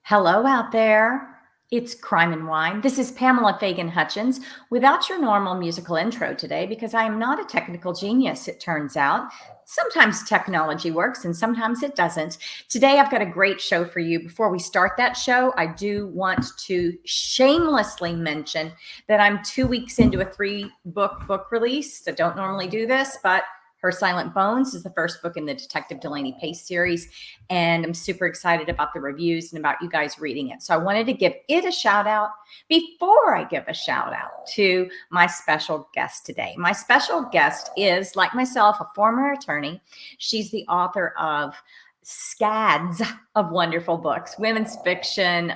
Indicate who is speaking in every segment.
Speaker 1: Hello out there. It's Crime and Wine. This is Pamela Fagan Hutchins without your normal musical intro today because I am not a technical genius, it turns out. Sometimes technology works and sometimes it doesn't. Today, I've got a great show for you. Before we start that show, I do want to shamelessly mention that I'm 2 weeks into a book release. I don't normally do this, but Her Silent Bones is the first book in the Detective Delaney Pace series, and I'm super excited about the reviews and about you guys reading it. So I wanted to give it a shout out before I give a shout out to my special guest today. My special guest is, like myself, a former attorney. She's the author of scads of wonderful books, women's fiction,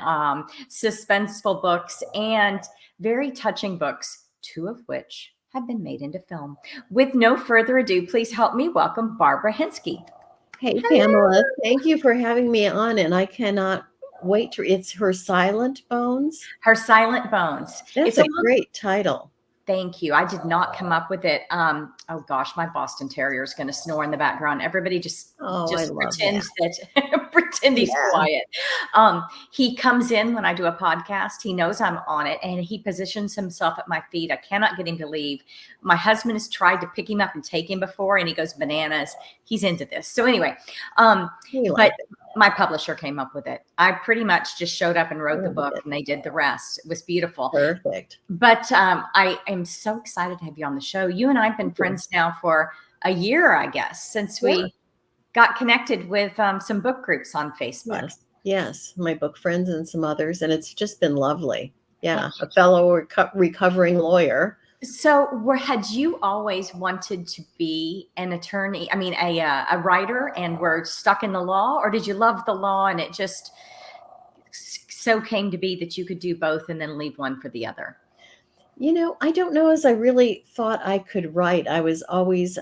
Speaker 1: suspenseful books, and very touching books, two of which have been made into film. With no further ado, please help me welcome Barbara Hinske.
Speaker 2: Hey, Pamela, thank you for having me on, and I cannot wait to. It's Her Silent Bones.
Speaker 1: Her Silent Bones.
Speaker 2: That's
Speaker 1: It's a
Speaker 2: a great title.
Speaker 1: Thank you. I did not come up with it. Oh gosh, my Boston Terrier is going to snore in the background. Everybody just
Speaker 2: I love
Speaker 1: pretend that pretend he's quiet. He comes in when I do a podcast. He knows I'm on it, and he positions himself at my feet. I cannot get him to leave. My husband has tried to pick him up and take him before, and he goes bananas. He's into this. So anyway, but my publisher came up with it. I pretty much just showed up and wrote the book, and they did the rest. It was beautiful.
Speaker 2: Perfect.
Speaker 1: But I am so excited to have you on the show. You and I have been friends now for a year, I guess, since we got connected with some book groups on Facebook.
Speaker 2: Yes, my book friends and some others, and it's just been lovely. Yeah, a fellow recovering lawyer.
Speaker 1: So, had you always wanted to be an attorney? I mean, a writer, and were stuck in the law, or did you love the law and it just so came to be that you could do both and then leave one for the other?
Speaker 2: You know, I don't know as I really thought I could write. I was always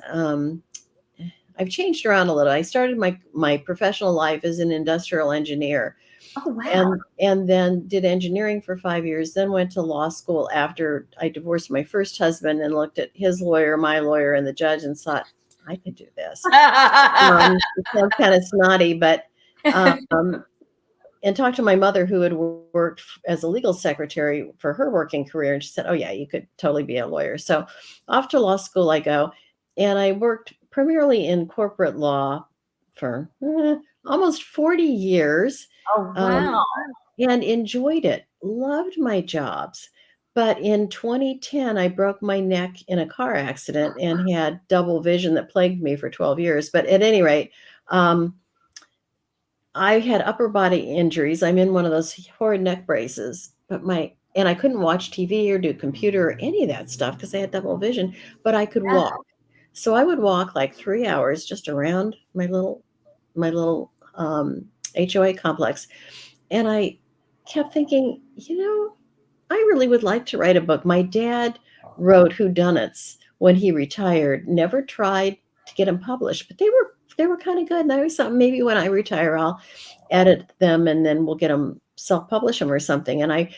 Speaker 2: I've changed around a little. I started my professional life as an industrial engineer.
Speaker 1: Oh, wow.
Speaker 2: And then did engineering for 5 years, then went to law school after I divorced my first husband and looked at his lawyer, my lawyer, and the judge and thought, I could do this. It sounds kind of snotty, but and talked to my mother who had worked as a legal secretary for her working career. And she said, oh yeah, you could totally be a lawyer. So off to law school I go. And I worked primarily in corporate law for almost 40 years.
Speaker 1: Oh, wow.
Speaker 2: And enjoyed it. Loved my jobs. But in 2010, I broke my neck in a car accident and had double vision that plagued me for 12 years. But at any rate, I had upper body injuries. I'm in one of those horrid neck braces, and I couldn't watch TV or do computer or any of that stuff because I had double vision, but I could walk. So I would walk like 3 hours just around my little HOA complex. And I kept thinking, I really would like to write a book. My dad wrote whodunits when he retired, never tried to get them published, but they were kind of good. And I always thought maybe when I retire, I'll edit them and then we'll get them, self-publish them or something. And I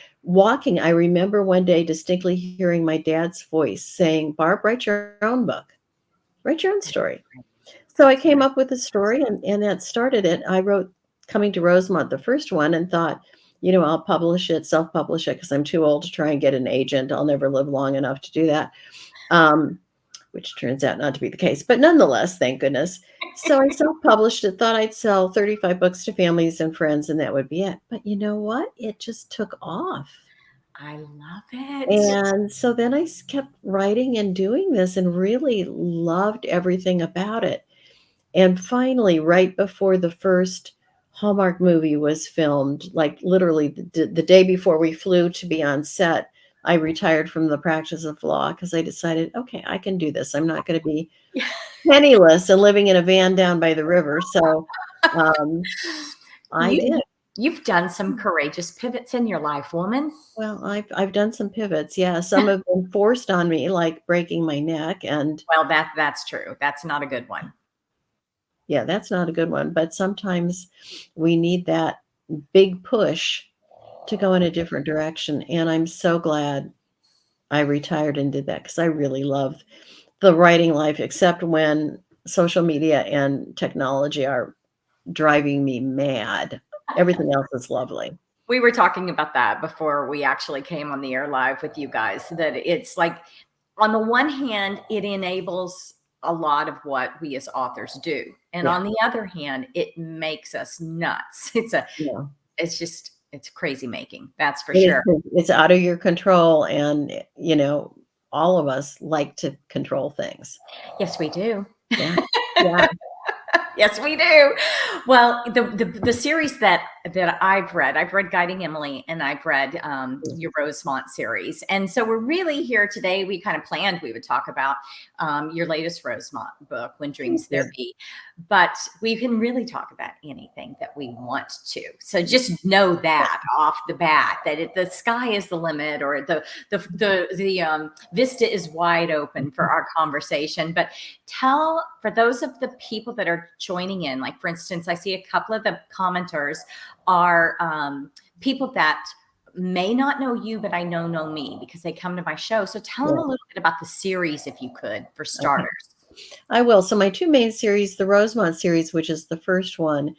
Speaker 2: remember one day distinctly hearing my dad's voice saying, Barb, write your own book, write your own story. So I came up with a story and that started it. I wrote Coming to Rosemont, the first one, and thought, I'll publish it, self-publish it, because I'm too old to try and get an agent. I'll never live long enough to do that. Which turns out not to be the case, but nonetheless, thank goodness. So I self-published it, thought I'd sell 35 books to families and friends, and that would be it. But you know what? It just took off.
Speaker 1: I love it.
Speaker 2: And so then I kept writing and doing this and really loved everything about it. And finally, right before the first Hallmark movie was filmed, like literally the day before we flew to be on set, I retired from the practice of law because I decided, okay, I can do this. I'm not going to be penniless and living in a van down by the river. So I did.
Speaker 1: You've done some courageous pivots in your life, woman.
Speaker 2: Well, I've done some pivots. Yeah, some have been forced on me, like breaking my neck. And
Speaker 1: well, that's true. That's not a good one.
Speaker 2: Yeah, that's not a good one. But sometimes we need that big push to go in a different direction. And I'm so glad I retired and did that because I really love the writing life, except when social media and technology are driving me mad. everything else is lovely.
Speaker 1: We were talking about that before we actually came on the air live with you guys, that it's like, on the one hand, it enables a lot of what we as authors do. And
Speaker 2: Yeah.
Speaker 1: on the other hand, it makes us nuts.
Speaker 2: Yeah.
Speaker 1: It's crazy making. That's for
Speaker 2: It
Speaker 1: sure.
Speaker 2: is, it's out of your control. And, all of us like to control things.
Speaker 1: Yes, we do.
Speaker 2: Yeah. Yeah.
Speaker 1: Yes, we do. Well, the series that I've read Guiding Emily, and I've read your Rosemont series, and so we're really here today. We kind of planned we would talk about your latest Rosemont book, When Dreams There Be, but we can really talk about anything that we want to. So just know that off the bat, that the sky is the limit, or the vista is wide open for our conversation. But tell, for those of the people that are joining in, like for instance, I see a couple of the commenters are people that may not know you, but I know me because they come to my show. So tell them a little bit about the series, if you could, for starters.
Speaker 2: Okay. I will. So my two main series, the Rosemont series, which is the first one,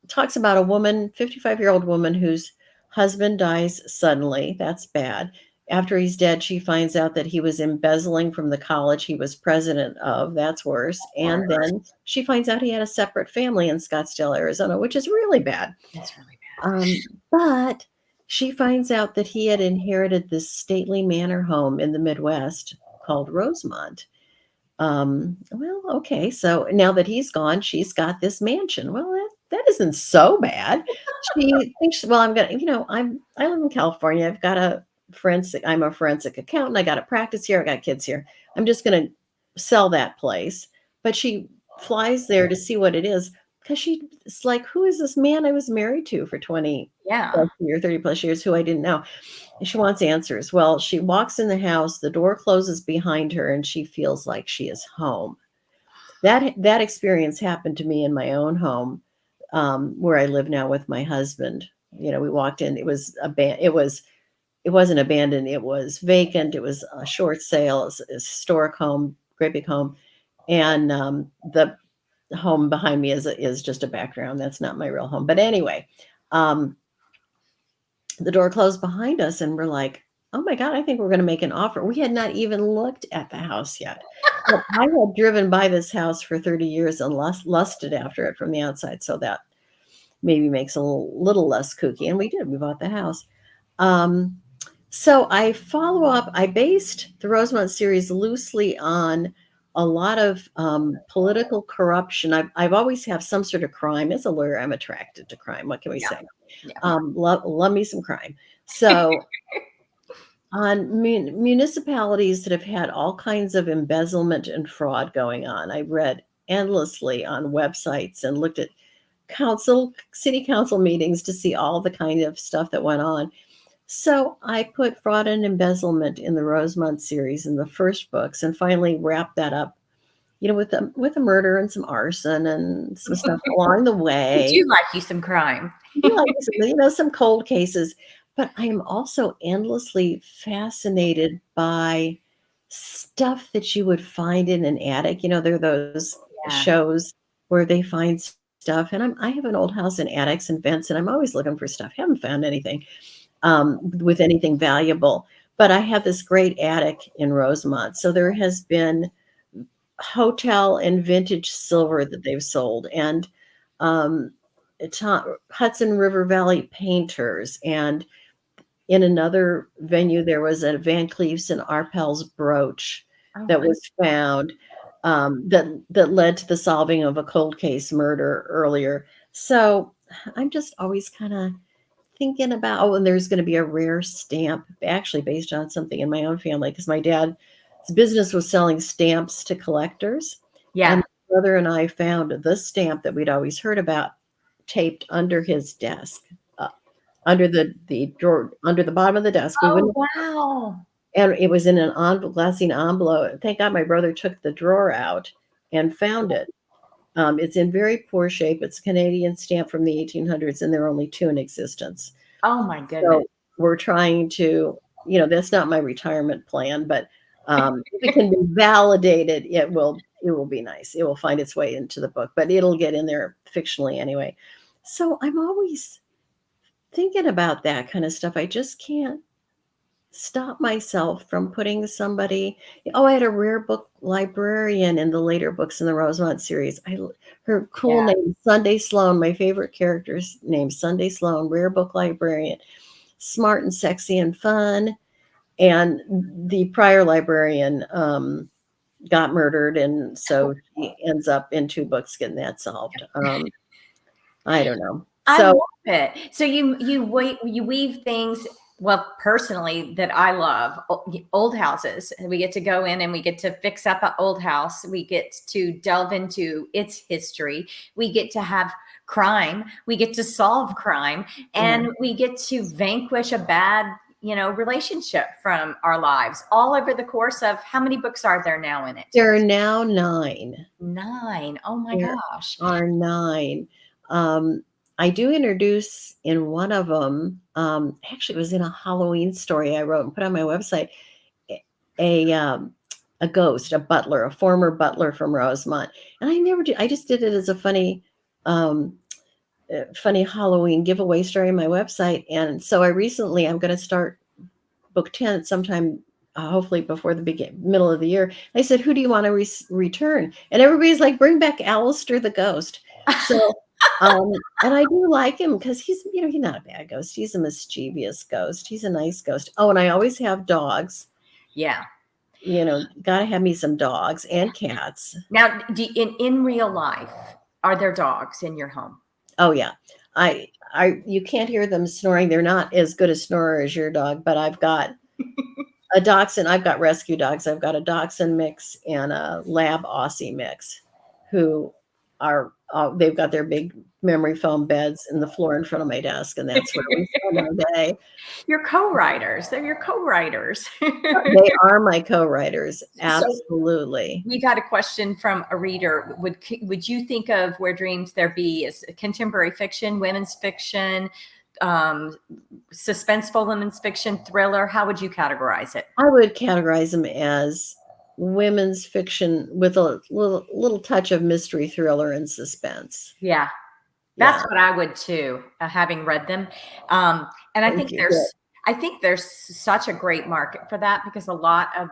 Speaker 2: talks about a woman, 55-year-old woman, whose husband dies suddenly. That's bad. After he's dead, she finds out that he was embezzling from the college he was president of. That's worse. And then she finds out he had a separate family in Scottsdale, Arizona, which is really bad.
Speaker 1: That's really bad.
Speaker 2: But she finds out that he had inherited this stately manor home in the Midwest called Rosemont. Well, okay. So now that he's gone, she's got this mansion. Well, that isn't so bad. She thinks, well, I'm gonna, I live in California. I'm a forensic accountant. I got a practice here. I got kids here. I'm just gonna sell that place. But she flies there to see what it is, because it's like, who is this man I was married to for 20 plus years, 30 plus years, who I didn't know? She wants answers. Well, she walks in the house, the door closes behind her, and she feels like she is home. That experience happened to me in my own home, where I live now with my husband. We walked in, it wasn't abandoned, it was vacant, it was a short sale, it was a historic home, great big home. And the home behind me is just a background. That's not my real home. But anyway, the door closed behind us, and we're like, oh my God, I think we're going to make an offer. We had not even looked at the house yet. But I had driven by this house for 30 years and lusted after it from the outside. So that maybe makes a little less kooky. And we did. We bought the house. So I based the Rosemont series loosely on a lot of political corruption. I've always have some sort of crime. As a lawyer, I'm attracted to crime. What can we say? Yeah. Love me some crime. So on municipalities that have had all kinds of embezzlement and fraud going on, I read endlessly on websites and looked at city council meetings to see all the kind of stuff that went on. So I put fraud and embezzlement in the Rosemont series in the first books, and finally wrapped that up, with a murder and some arson and some stuff along the way.
Speaker 1: You like you some crime.
Speaker 2: Some cold cases. But I am also endlessly fascinated by stuff that you would find in an attic. There are those shows where they find stuff. And I have an old house in attics and vents, and I'm always looking for stuff. Haven't found anything with anything valuable. But I have this great attic in Rosemont. So there has been hotel and vintage silver that they've sold, and Hudson River Valley painters, and in another venue there was a Van Cleef's and Arpels brooch that was found, that led to the solving of a cold case murder earlier. So I'm just always kind of thinking about, and there's going to be a rare stamp actually based on something in my own family, because my dad's business was selling stamps to collectors.
Speaker 1: Yeah.
Speaker 2: And my brother and I found the stamp that we'd always heard about taped under his desk, under the drawer, under the bottom of the desk.
Speaker 1: Wow.
Speaker 2: And it was in an glassine envelope. Thank God my brother took the drawer out and found it. It's in very poor shape. It's a Canadian stamp from the 1800s, and there are only 2 in existence.
Speaker 1: Oh my goodness.
Speaker 2: So we're trying to, that's not my retirement plan, but if it can be validated, it will be nice. It will find its way into the book, but it'll get in there fictionally anyway. So I'm always thinking about that kind of stuff. I just can't stop myself from putting somebody. Oh, I had a rare book librarian in the later books in the Rosemont series. Her cool
Speaker 1: Yeah.
Speaker 2: name, Sunday Sloan, my favorite character's name, Sunday Sloan, rare book librarian, smart and sexy and fun. And the prior librarian got murdered, and so she ends up in 2 books getting that solved. I don't know.
Speaker 1: I
Speaker 2: So
Speaker 1: love it. So you weave things. Well, personally, that I love old houses. We get to go in and we get to fix up an old house. We get to delve into its history. We get to have crime. We get to solve crime,
Speaker 2: yeah,
Speaker 1: and we get to vanquish a bad, relationship from our lives. All over the course of how many books are there now in it?
Speaker 2: there are now 9.
Speaker 1: 9. Oh my
Speaker 2: There
Speaker 1: gosh.
Speaker 2: are 9. Um, I do introduce in one of them, actually, it was in a Halloween story I wrote and put on my website, a a ghost, a butler, a former butler from Rosemont. And I just did it as a um, funny Halloween giveaway story on my website. And so I'm going to start book 10 sometime, hopefully before the middle of the year. I said, who do you want to return? And everybody's like, bring back Alistair the ghost. So, and I do like him because he's not a bad ghost. He's a mischievous ghost. He's a nice ghost. Oh, and I always have dogs.
Speaker 1: Yeah.
Speaker 2: Got to have me some dogs and cats.
Speaker 1: Now, in real life, are there dogs in your home?
Speaker 2: Oh yeah. You can't hear them snoring. They're not as good a snorer as your dog, but I've got a dachshund. I've got rescue dogs. I've got a dachshund mix and a lab Aussie mix, who are they've got their big memory foam beds in the floor in front of my desk, and that's where we spend our day.
Speaker 1: Your co-writers. They're your co-writers.
Speaker 2: They are my co-writers.
Speaker 1: So
Speaker 2: Absolutely.
Speaker 1: we've had a question from a reader. Would you think of Where Dreams There Be as contemporary fiction, women's fiction, suspenseful women's fiction, thriller? How would you categorize it?
Speaker 2: I would categorize them as women's fiction with a little touch of mystery, thriller, and suspense.
Speaker 1: Yeah, that's what I would too, having read them. And I think there's such a great market for that, because a lot of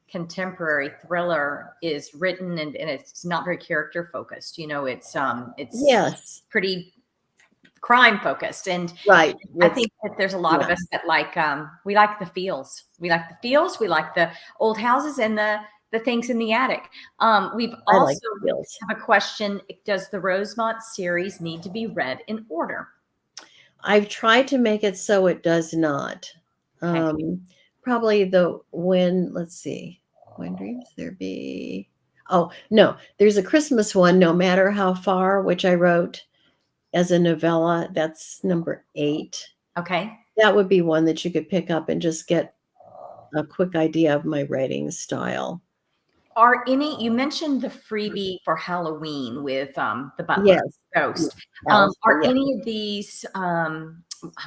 Speaker 1: contemporary thriller is written and it's not very character focused. It's
Speaker 2: yes,
Speaker 1: pretty crime focused. And
Speaker 2: right.
Speaker 1: I think that there's a lot of us that we like the feels. We like the feels. We like the old houses and the things in the attic. We've also have a question. Does the Rosemont series need to be read in order?
Speaker 2: I've tried to make it so it does not.
Speaker 1: Okay.
Speaker 2: Probably let's see, When Dreams There Be. Oh, no, there's a Christmas one, No Matter How Far, which I wrote as a novella. That's number 8.
Speaker 1: Okay.
Speaker 2: That would be one that you could pick up and just get a quick idea of my writing style.
Speaker 1: You mentioned the freebie for Halloween with the butler ghost.
Speaker 2: Yes.
Speaker 1: Are any of these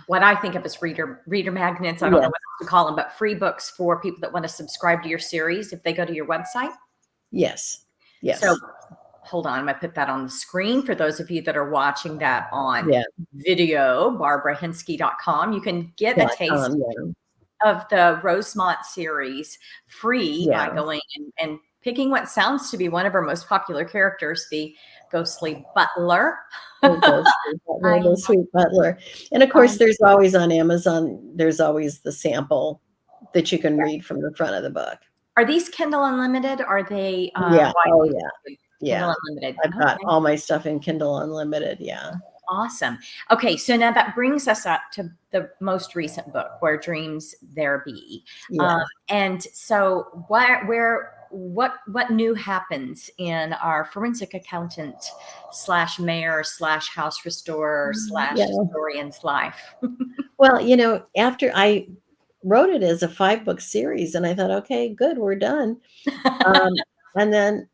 Speaker 1: what I think of as reader magnets? I don't know what else to call them, but free books for people that want to subscribe to your series if they go to your website?
Speaker 2: Yes.
Speaker 1: So hold on, I'm going to put that on the screen for those of you that are watching that on video, barbarahinske.com. You can get a taste of the Rosemont series free by going and picking what sounds to be one of our most popular characters, the ghostly butler.
Speaker 2: The sweet butler. And of course, there's always on Amazon, there's always the sample that you can read from the front of the book.
Speaker 1: Are these Kindle Unlimited? Are they?
Speaker 2: Kindle
Speaker 1: Unlimited.
Speaker 2: I've got all my stuff in Kindle Unlimited. Yeah.
Speaker 1: Awesome. Okay, so now that brings us up to the most recent book, Where Dreams There Be. And so what new happens in our forensic accountant / mayor / house restorer / historian's life?
Speaker 2: Well, after I wrote it as a 5-book series, and I thought, okay, good, we're done. And then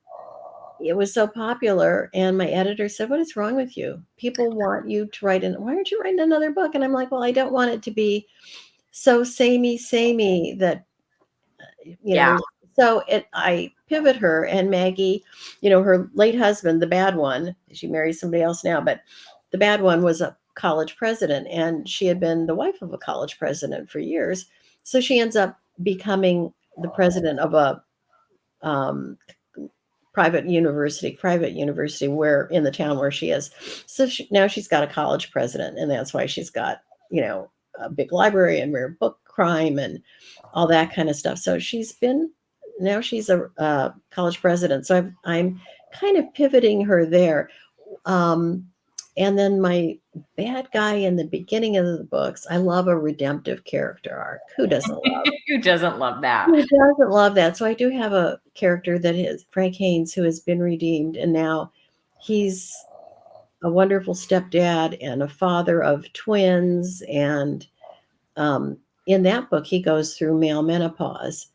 Speaker 2: it was so popular, and my editor said, what is wrong with you? People want you to write why aren't you writing another book? And I'm like, well, I don't want it to be so samey that, so I pivot her. And Maggie, you know, her late husband, the bad one, she marries somebody else now, but the bad one was a college president, and she had been the wife of a college president for years. So she ends up becoming the president of a um, private university where in the town where she is. So now she's got a college president, and that's why she's got, you know, a big library and rare book crime and all that kind of stuff. So now she's a college president. So I'm kind of pivoting her there. Um, and then my bad guy in the beginning of the books, I love a redemptive character arc. Who doesn't love?
Speaker 1: Who doesn't love that?
Speaker 2: Who doesn't love that? So I do have a character that is Frank Haynes, who has been redeemed, and now he's a wonderful stepdad and a father of twins. And in that book, he goes through male menopause.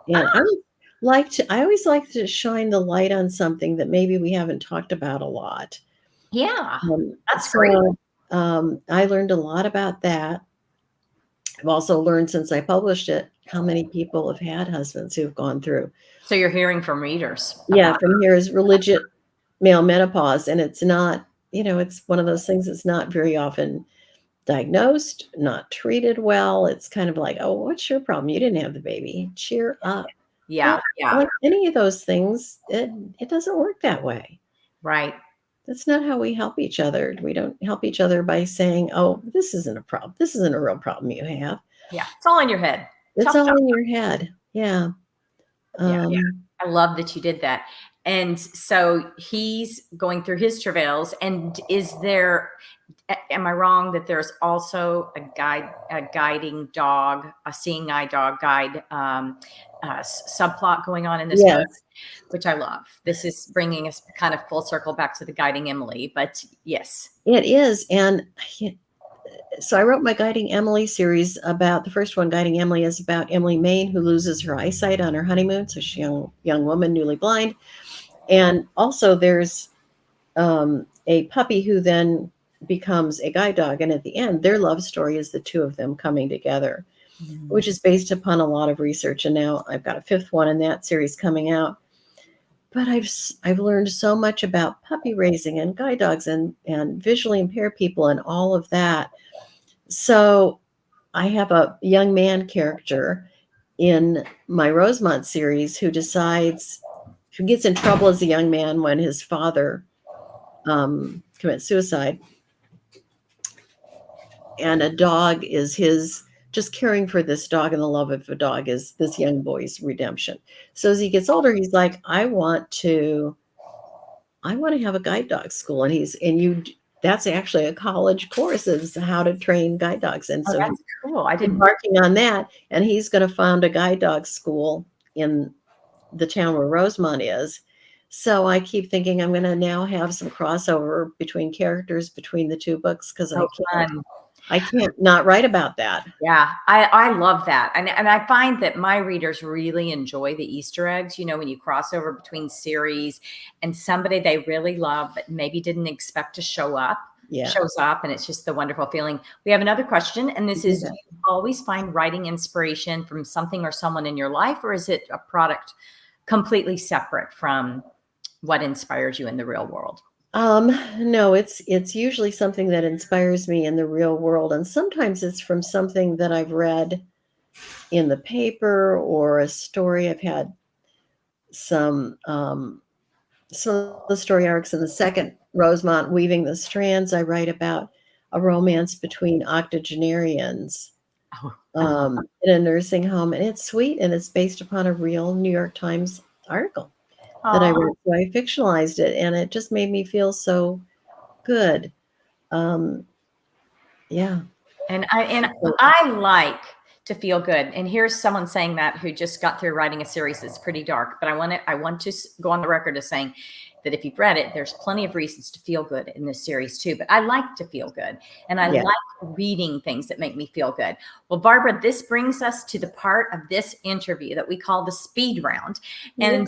Speaker 2: And I always like to shine the light on something that maybe we haven't talked about a lot.
Speaker 1: Yeah, that's great.
Speaker 2: I learned a lot about that. I've also learned since I published it how many people have had husbands who've gone through.
Speaker 1: So you're hearing from readers.
Speaker 2: Yeah, from here is legit male menopause. And it's not, you know, it's one of those things that's not very often diagnosed, not treated well. It's kind of like, oh, what's your problem? You didn't have the baby. Cheer up.
Speaker 1: Yeah, yeah.
Speaker 2: Like any of those things, it doesn't work that way.
Speaker 1: Right.
Speaker 2: That's not how we help each other. We don't help each other by saying, oh, this isn't a problem. This isn't a real problem you have.
Speaker 1: Yeah. It's all in your head.
Speaker 2: It's all in your head. Yeah.
Speaker 1: Yeah. I love that you did that. And so he's going through his travails. And am I wrong that there's also a guiding dog, a seeing eye dog guide subplot going on in this book, which I love. This is bringing us kind of full circle back to the Guiding Emily, but yes.
Speaker 2: It is. And so I wrote my Guiding Emily series about, the first one, Guiding Emily, is about Emily Main, who loses her eyesight on her honeymoon. So she's a young woman, newly blind. And also there's a puppy who then becomes a guide dog. And at the end, their love story is the two of them coming together, which is based upon a lot of research. And now I've got a fifth one in that series coming out. But I've learned so much about puppy raising and guide dogs and visually impaired people and all of that. So I have a young man character in my Rosemont series who gets in trouble as a young man when his father commits suicide. And a dog is just caring for this dog, and the love of a dog is this young boy's redemption. So as he gets older, he's like, I want to have a guide dog school. And that's actually a college course, is how to train guide dogs. And so
Speaker 1: that's cool. I didn't
Speaker 2: embarking on that, and he's going to found a guide dog school in the town where Rosemont is. So I keep thinking I'm going to now have some crossover between characters between the two books, because I can't not write about that.
Speaker 1: Yeah, I love that. And I find that my readers really enjoy the Easter eggs, you know, when you cross over between series and somebody they really love but maybe didn't expect to show up. Shows up, and it's just the wonderful feeling. We have another question, and this is, do you always find writing inspiration from something or someone in your life, or is it a product completely separate from what inspires you in the real world?
Speaker 2: No, it's usually something that inspires me in the real world. And sometimes it's from something that I've read in the paper or a story. I've had some of the story arcs in the second Rosemont, Weaving the Strands. I write about a romance between octogenarians in a nursing home. And it's sweet, and it's based upon a real New York Times article that I wrote. So I fictionalized it, and it just made me feel so good. Yeah.
Speaker 1: And I like to feel good. And here's someone saying that who just got through writing a series that's pretty dark. But I want to go on the record as saying that if you've read it, there's plenty of reasons to feel good in this series too. But I like to feel good, and I like reading things that make me feel good. Well, Barbara, this brings us to the part of this interview that we call the speed round. And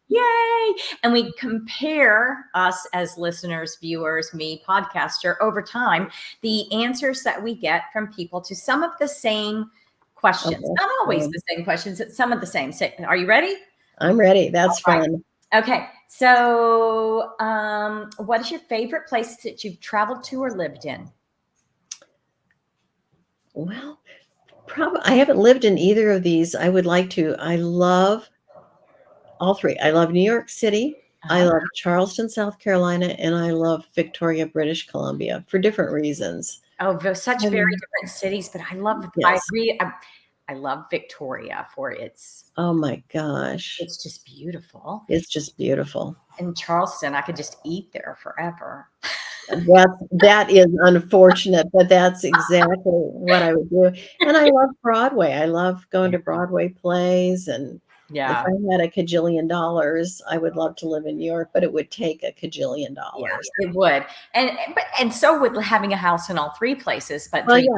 Speaker 1: yay! And we compare us as listeners, viewers, me, podcaster, over time, the answers that we get from people to some of the same questions. Not always the same questions, but some of the same. Are you ready?
Speaker 2: I'm ready. That's
Speaker 1: Right.
Speaker 2: fun.
Speaker 1: Okay. So, what is your favorite place that you've traveled to or lived in?
Speaker 2: Well, probably I haven't lived in either of these. I would like to. I love all three. I love New York City. I
Speaker 1: Uh-huh.
Speaker 2: love Charleston, South Carolina, and I love Victoria, British Columbia for different reasons.
Speaker 1: Oh, those such very
Speaker 2: Um,
Speaker 1: different cities, but I love.
Speaker 2: yes.
Speaker 1: I love Victoria for its.
Speaker 2: Oh my gosh.
Speaker 1: It's just beautiful.
Speaker 2: It's just beautiful.
Speaker 1: In Charleston, I could just eat there forever.
Speaker 2: That is unfortunate, but that's exactly what I would do. And I love Broadway. I love going
Speaker 1: Yeah.
Speaker 2: to Broadway plays, and if
Speaker 1: Yeah.
Speaker 2: I had a cajillion dollars, I would love to live in New York, but it would take a cajillion
Speaker 1: Yeah,
Speaker 2: dollars.
Speaker 1: it would. And so would having a house in all three places, but
Speaker 2: Well,
Speaker 1: dream.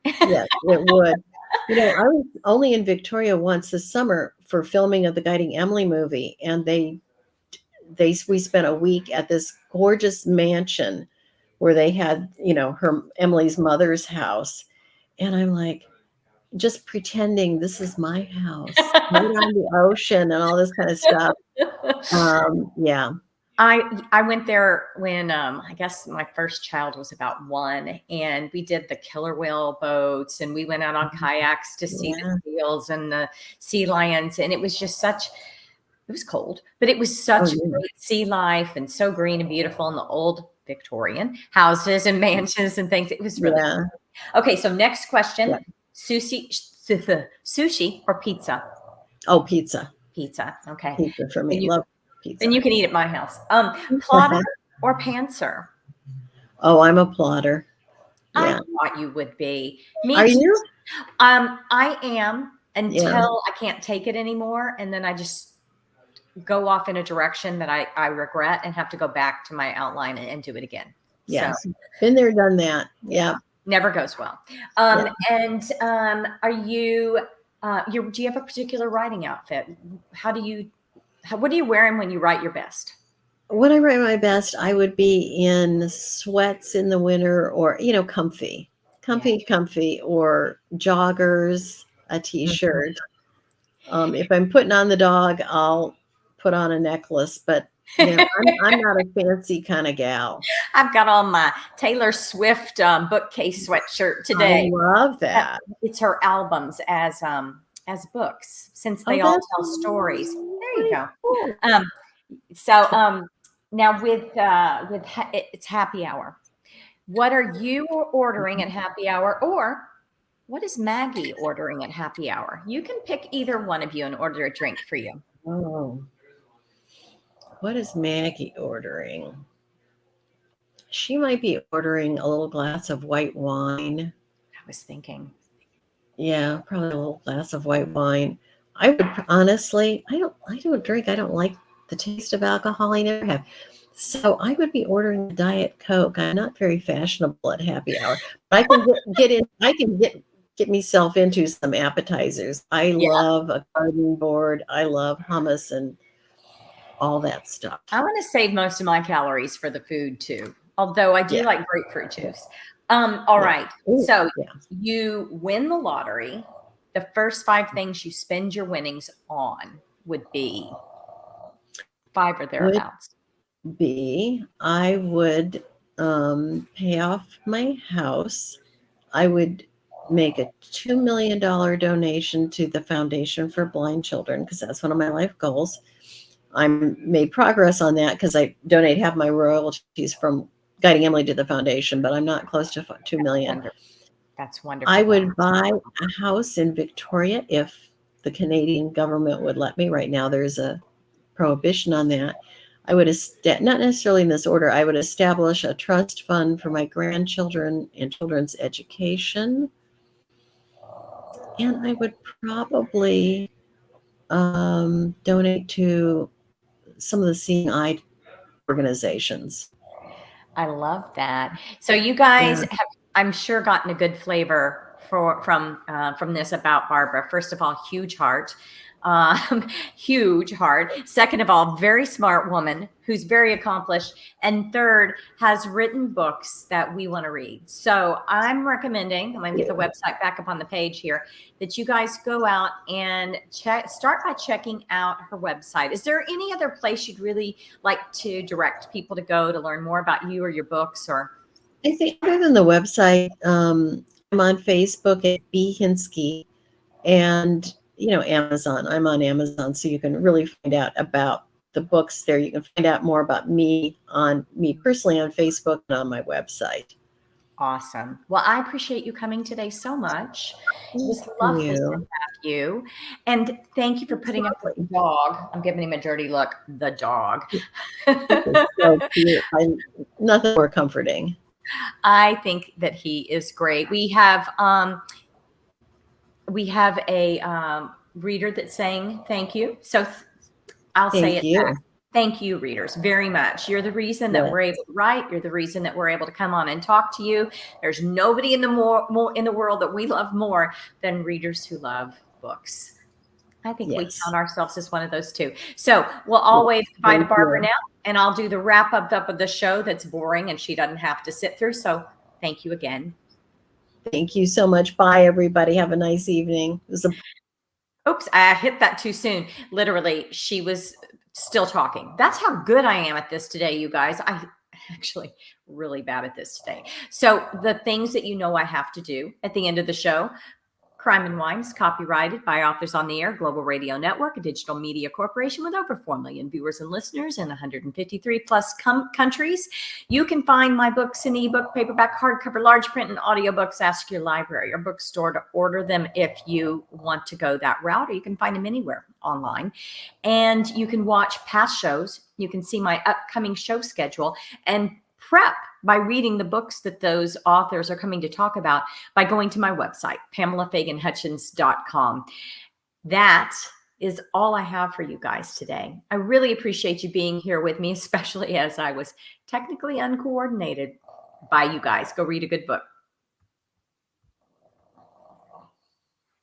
Speaker 2: yeah. Yes, it would. I was only in Victoria once this summer for filming of the Guiding Emily movie, and we spent a week at this gorgeous mansion where they had, her Emily's mother's house. And I'm like, just pretending this is my house, right on the ocean and all this kind of stuff. Yeah.
Speaker 1: I went there when I guess my first child was about 1, and we did the killer whale boats, and we went out on kayaks to see
Speaker 2: Yeah.
Speaker 1: the seals and the sea lions, and it was just such. It was cold, but it was
Speaker 2: Oh,
Speaker 1: such
Speaker 2: yeah.
Speaker 1: great sea life and so green and beautiful in the old Victorian houses and mansions and things. It was really
Speaker 2: Yeah.
Speaker 1: okay. So next question:
Speaker 2: Yeah.
Speaker 1: sushi or pizza?
Speaker 2: Oh, pizza.
Speaker 1: Pizza. Okay.
Speaker 2: Pizza for me.
Speaker 1: Then you
Speaker 2: Love
Speaker 1: then
Speaker 2: pizza.
Speaker 1: you can eat at my house. Plotter or pantser?
Speaker 2: Oh, I'm a plotter.
Speaker 1: I
Speaker 2: Yeah.
Speaker 1: thought you would be.
Speaker 2: Are
Speaker 1: Me too.
Speaker 2: you?
Speaker 1: I am
Speaker 2: Yeah.
Speaker 1: until I can't take it anymore, and then I just go off in a direction that I regret and have to go back to my outline and do it again.
Speaker 2: Yes.
Speaker 1: So
Speaker 2: Been there, done that. Yeah.
Speaker 1: never goes well.
Speaker 2: Yeah.
Speaker 1: And are you? Do you have a particular writing outfit? What are you wearing when you write your best?
Speaker 2: When I write my best, I would be in sweats in the winter or, comfy, or joggers, a
Speaker 1: Mhm.
Speaker 2: t-shirt. If I'm putting on the dog, I'll put on a necklace, but I'm not a fancy kind of gal.
Speaker 1: I've got on my Taylor Swift bookcase sweatshirt
Speaker 2: I
Speaker 1: today.
Speaker 2: love that.
Speaker 1: It's her albums as books, since
Speaker 2: Oh,
Speaker 1: they all
Speaker 2: that's
Speaker 1: tell stories. There you
Speaker 2: really
Speaker 1: go.
Speaker 2: cool.
Speaker 1: So now it's happy hour. What are you ordering at happy hour, or what is Maggie ordering at happy hour? You can pick either one of you and order a drink for you.
Speaker 2: Oh, what is Maggie ordering? She might be ordering a little glass of white wine.
Speaker 1: I was thinking.
Speaker 2: Yeah, probably a little glass of white wine. I would honestly, I don't drink. I don't like the taste of alcohol. I never have. So I would be ordering a Diet Coke. I'm not very fashionable at happy hour, but I can get in. I can get myself into some appetizers. I
Speaker 1: Yeah,
Speaker 2: love a garden board. I love hummus and all that stuff.
Speaker 1: I want to save most of my calories for the food too. Although I do
Speaker 2: Yeah,
Speaker 1: like grapefruit juice. All
Speaker 2: yeah.
Speaker 1: right.
Speaker 2: Ooh,
Speaker 1: So
Speaker 2: yeah.
Speaker 1: you win the lottery. The first 5 things you spend your winnings on would be 5 or
Speaker 2: Would
Speaker 1: thereabouts.
Speaker 2: be I would pay off my house. I would make a $2 million donation to the Foundation for Blind Children because that's one of my life goals. I'm made progress on that because I donate half my royalties from Guiding Emily to the foundation, but I'm not close to 2 million.
Speaker 1: Wonderful. That's
Speaker 2: I
Speaker 1: wonderful.
Speaker 2: would buy a house in Victoria if the Canadian government would let me. Right now, there's a prohibition on that. I would not necessarily in this order. I would establish a trust fund for my grandchildren and children's education, and I would probably donate to some of the seeing eye organizations.
Speaker 1: I love that. So you guys
Speaker 2: Yeah.
Speaker 1: have, I'm sure, gotten a good flavor from this about Barbara. First of all, huge heart. Huge heart. Second of all, very smart woman who's very accomplished. And third, has written books that we want to read. So I'm recommending, I'm going to get the website back up on the page here, that you guys go out and start by checking out her website. Is there any other place you'd really like to direct people to go to learn more about you or your books? Or
Speaker 2: I think other than the website, I'm on Facebook at B Hinske, and Amazon. I'm on Amazon, so you can really find out about the books there. You can find out more about me personally on Facebook and on my website.
Speaker 1: Awesome. Well, I appreciate you coming today so much. It was
Speaker 2: Thank
Speaker 1: lovely to
Speaker 2: you.
Speaker 1: have you. And thank you for putting up with the dog. I'm giving him a dirty look. The dog.
Speaker 2: So cute. Nothing more comforting.
Speaker 1: I think that he is great. We have a reader that's saying thank you. So I'll say
Speaker 2: Thank
Speaker 1: it
Speaker 2: you.
Speaker 1: back. Thank you, readers, very much. You're the reason that we're able to write. You're the reason that we're able to come on and talk to you. There's nobody in the more in the world that we love more than readers who love books. I think we count ourselves as one of those too. So we'll always goodbye to Barbara now, and I'll do the wrap up of the show that's boring and she doesn't have to sit through. So thank you again.
Speaker 2: Thank you so much. Bye, everybody. Have a nice evening.
Speaker 1: Oops, I hit that too soon. Literally, she was still talking. That's how good I am at this today, you guys. I actually really bad at this today. So the things that I have to do at the end of the show: Crime and Wine is copyrighted by Authors on the Air Global Radio Network, a digital media corporation with over 4 million viewers and listeners in 153 plus countries. You can find my books in ebook, paperback, hardcover, large print, and audiobooks. Ask your library or bookstore to order them if you want to go that route, or you can find them anywhere online. And you can watch past shows. You can see my upcoming show schedule and prep by reading the books that those authors are coming to talk about by going to my website, PamelaFaganHutchins.com. That is all I have for you guys today. I really appreciate you being here with me, especially as I was technically uncoordinated by you guys. Go read a good book.